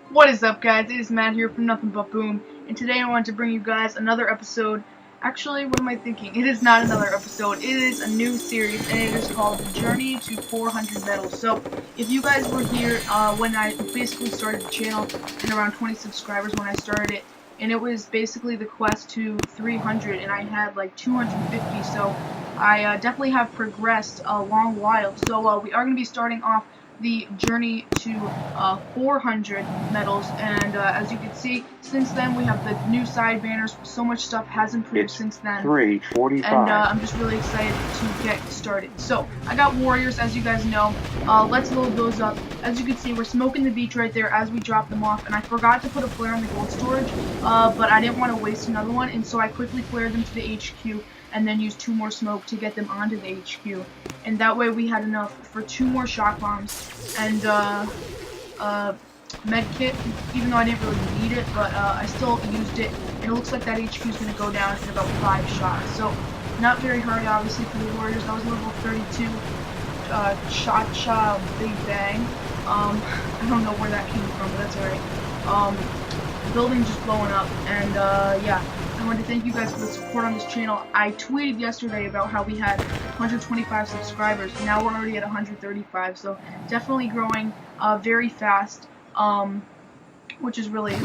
What is up, guys? It is Matt here from Nothing But Boom, and today I wanted to bring you guys another episode. Actually, what am I thinking? It is not another episode. It is a new series, and it is called Journey to 400 Medals. So, if you guys were here when I basically started the channel, and around 20 subscribers when I started it, and it was basically the quest to 300, and I had like 250. So, I definitely have progressed a long while. So, we are going to be starting off the journey to 400 medals, and as you can see, since then we have the new side banners. So much stuff has improved since then. 3:45. And I'm just really excited to get started. So I got warriors, as you guys know. Let's load those up. As you can see, we're smoking the beach right there as we drop them off, and I forgot to put a flare on the gold storage, but I didn't want to waste another one, and so I quickly flared them to the HQ and then used 2 more smoke to get them onto the HQ. And that way we had enough for 2 more shock bombs and med kit, even though I didn't really need it, but I still used it, and it looks like that HQ is going to go down in about 5 shots. So not very hard, obviously, for the warriors. I was level 32. Cha-cha Big Bang. I don't know where that came from, but that's alright. Building just blowing up, and yeah. I want to thank you guys for the support on this channel. I tweeted yesterday about how we had 125 subscribers. Now we're already at 135, so definitely growing very fast, which is really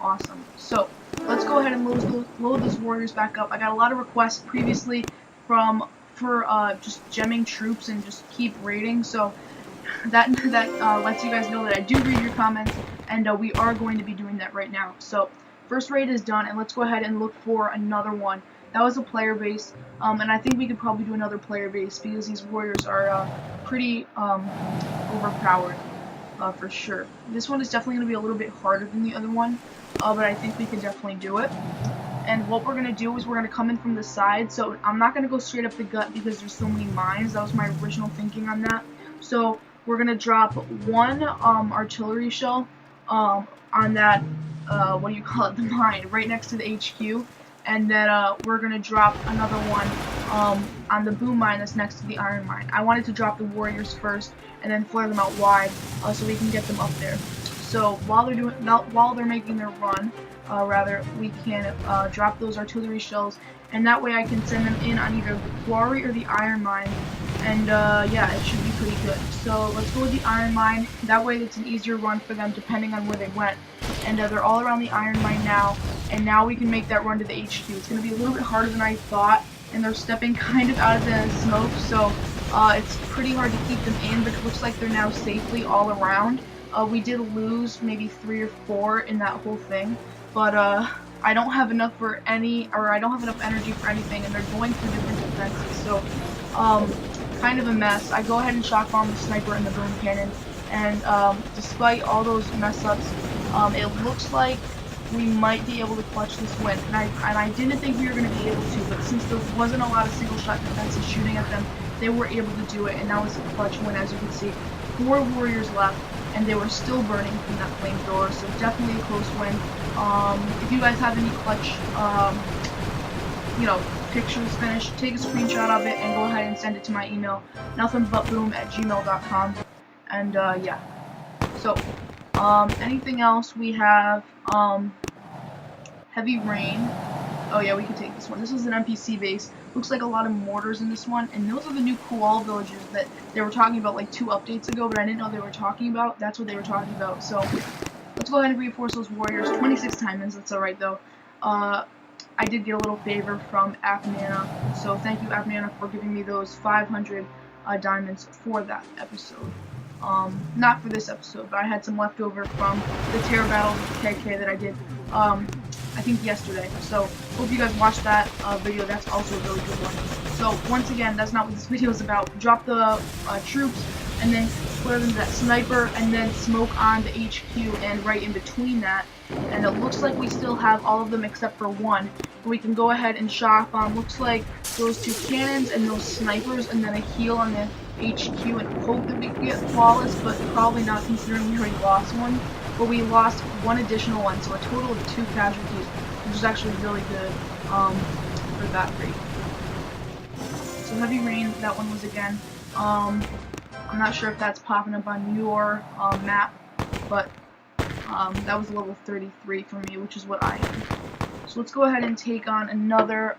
awesome. So let's go ahead and load those warriors back up. I got a lot of requests previously for just gemming troops and just keep raiding, so that lets you guys know that I do read your comments, and we are going to be doing that right now. So first raid is done, and let's go ahead and look for another one. That was a player base, and I think we could probably do another player base because these warriors are pretty overpowered, for sure. This one is definitely going to be a little bit harder than the other one, but I think we could definitely do it. And what we're going to do is we're going to come in from the side, so I'm not going to go straight up the gut because there's so many mines. That was my original thinking on that. So we're going to drop 1 artillery shell on that what do you call it, the mine, right next to the HQ, and then we're gonna drop another one on the boom mine that's next to the iron mine. I wanted to drop the warriors first and then flare them out wide so we can get them up there. So while they're making their run, we can drop those artillery shells, and that way I can send them in on either the quarry or the iron mine, and yeah, it should be pretty good. So let's go with the iron mine. That way it's an easier run for them depending on where they went. And they're all around the iron mine now, and now we can make that run to the HQ. It's going to be a little bit harder than I thought, and they're stepping kind of out of the smoke, so it's pretty hard to keep them in, but it looks like they're now safely all around. We did lose maybe 3 or 4 in that whole thing, but I don't have enough for I don't have enough energy for anything, and they're going through different defenses, so kind of a mess. I go ahead and shock bomb the sniper and the boom cannon, and despite all those mess ups, it looks like we might be able to clutch this win, and I didn't think we were going to be able to, but since there wasn't a lot of single shot defenses shooting at them, they were able to do it, and that was a clutch win. As you can see, 4 warriors left, and they were still burning from that flamethrower, so definitely a close win. If you guys have any clutch, pictures finished, take a screenshot of it and go ahead and send it to my email, nothinbutboom@gmail.com, and yeah. So anything else? We have heavy rain. Oh yeah, we can take this one. This is an NPC base. Looks like a lot of mortars in this one, and those are the new Kual villages that they were talking about like 2 updates ago, but I didn't know they were talking about. That's what they were talking about. So let's go ahead and reinforce those warriors. 26 diamonds, that's alright though. I did get a little favor from Apnana, so thank you Apnana for giving me those 500 diamonds for that episode. Not for this episode, but I had some left over from the Terror Battle with KK that I did, I think yesterday. So, hope you guys watched that video. That's also a really good one. So, once again, that's not what this video is about. Drop the troops, and then flare them to that sniper, and then smoke on the HQ and right in between that. And it looks like we still have all of them except for 1. We can go ahead and shock bomb. Looks like those 2 cannons and those snipers, and then a heal on the HQ, and hope that we can get flawless, but probably not considering we already lost one. But we lost 1 additional one, so a total of 2 casualties, which is actually really good for that rate. So heavy rain, that one was again. I'm not sure if that's popping up on your map, but That was level 33 for me, which is what I am. So let's go ahead and take on another,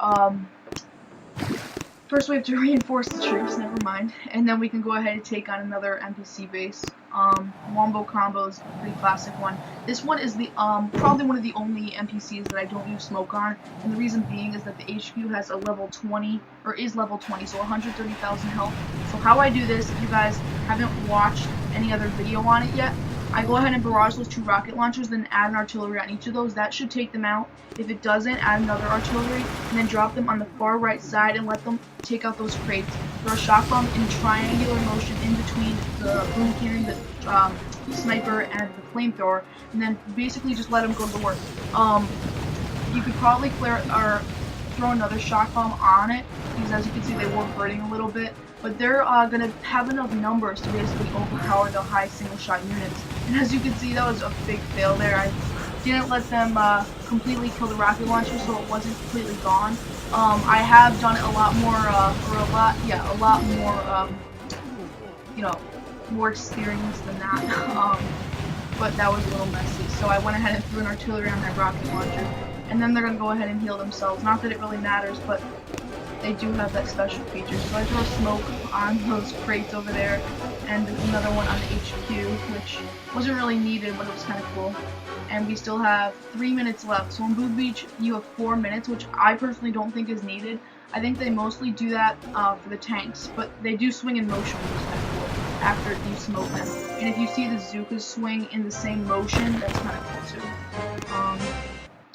first we have to reinforce the troops, never mind, and then we can go ahead and take on another NPC base. Wombo Combo is a pretty classic one. This one is the probably one of the only NPCs that I don't use smoke on, and the reason being is that the HQ has a level 20, or is level 20, so 130,000 health. So how I do this, if you guys haven't watched any other video on it yet, I go ahead and barrage those 2 rocket launchers, then add an artillery on each of those. That should take them out. If it doesn't, add another artillery, and then drop them on the far right side and let them take out those crates. Throw a shock bomb in triangular motion in between the boom cannon, the sniper, and the flamethrower, and then basically just let them go to work. You could probably clear or throw another shock bomb on it, because as you can see they were burning a little bit, but they're going to have enough numbers to basically overpower the high single shot units. And as you can see, that was a big fail there. I didn't let them completely kill the rocket launcher, so it wasn't completely gone. I have done it a lot more, you know, more experience than that. But that was a little messy. So I went ahead and threw an artillery on that rocket launcher, and then they're gonna go ahead and heal themselves. Not that it really matters, but they do have that special feature. So I throw smoke on those crates over there, and another one on the HQ, which wasn't really needed, but it was kind of cool. And we still have 3 minutes left. So on Boom Beach, you have 4 minutes, which I personally don't think is needed. I think they mostly do that for the tanks, but they do swing in motion, which is kind of cool, after you smoke them. And if you see the Zookas swing in the same motion, that's kind of cool too.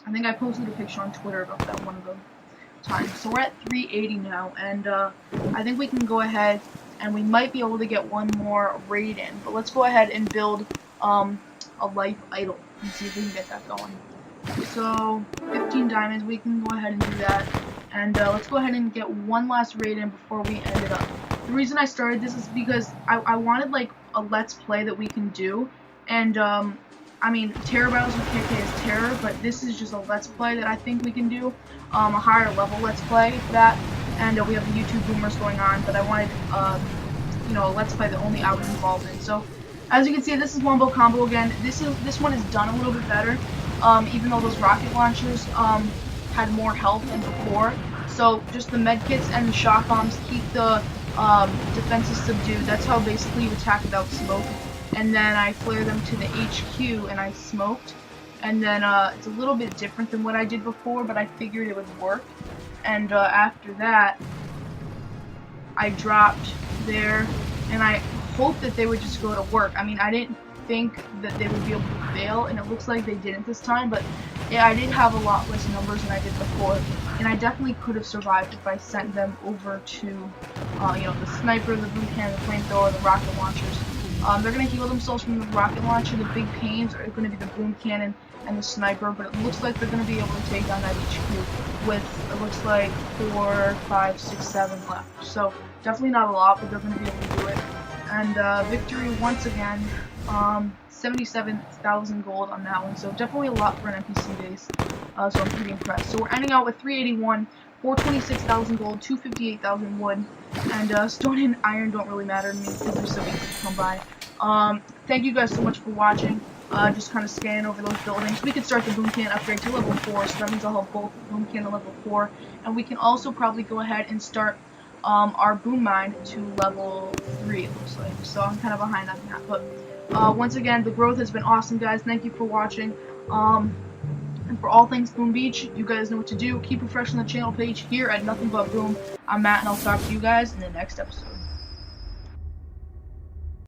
I think I posted a picture on Twitter about that one of the times. So we're at 380 now, and I think we can go ahead and we might be able to get one more raid in. But let's go ahead and build a life idol and see if we can get that going. So 15 diamonds, we can go ahead and do that. And let's go ahead and get one last raid in before we end it up. The reason I started this is because I wanted like a let's play that we can do. And I mean, Terror Battles with KK is Terror, but this is just a let's play that I think we can do. A higher level let's play that. And we have the YouTube boomers going on, but I wanted, you know, a let's play that only I was involved in. So as you can see, this is Wombo Combo again. This one is done a little bit better, even though those rocket launchers had more health than before. So just the med kits and the shock bombs keep the defenses subdued. That's how basically you attack without smoke. And then I flare them to the HQ and I smoked. And then it's a little bit different than what I did before, but I figured it would work. And after that, I dropped there, and I hoped that they would just go to work. I mean, I didn't think that they would be able to fail, and it looks like they didn't this time, but yeah, I did have a lot less numbers than I did before, and I definitely could have survived if I sent them over to, you know, the sniper, the boom cannon, the flamethrower, the rocket launchers. They're going to heal themselves from the rocket launcher. The big pains are going to be the boom cannon and the sniper, but it looks like they're going to be able to take down that HQ with, it looks like 4, 5, 6, 7 left. So definitely not a lot, but they're going to be able to do it. And victory once again, 77,000 gold on that one, so definitely a lot for an NPC base, so I'm pretty impressed. So we're ending out with 381, 426,000 gold, 258,000 wood, and stone and iron don't really matter to me because they're so easy to come by. Thank you guys so much for watching. Just kind of scanning over those buildings. We could start the boom cannon upgrade to level 4, so that means I'll have both boom cannon and level 4, and we can also probably go ahead and start our boom mine to level 3, it looks like. So I'm kind of behind on that, but once again, the growth has been awesome, guys. Thank you for watching. And for all things Boom Beach, you guys know what to do. Keep refreshing the channel page here at Nothing But Boom. I'm Matt, and I'll talk to you guys in the next episode.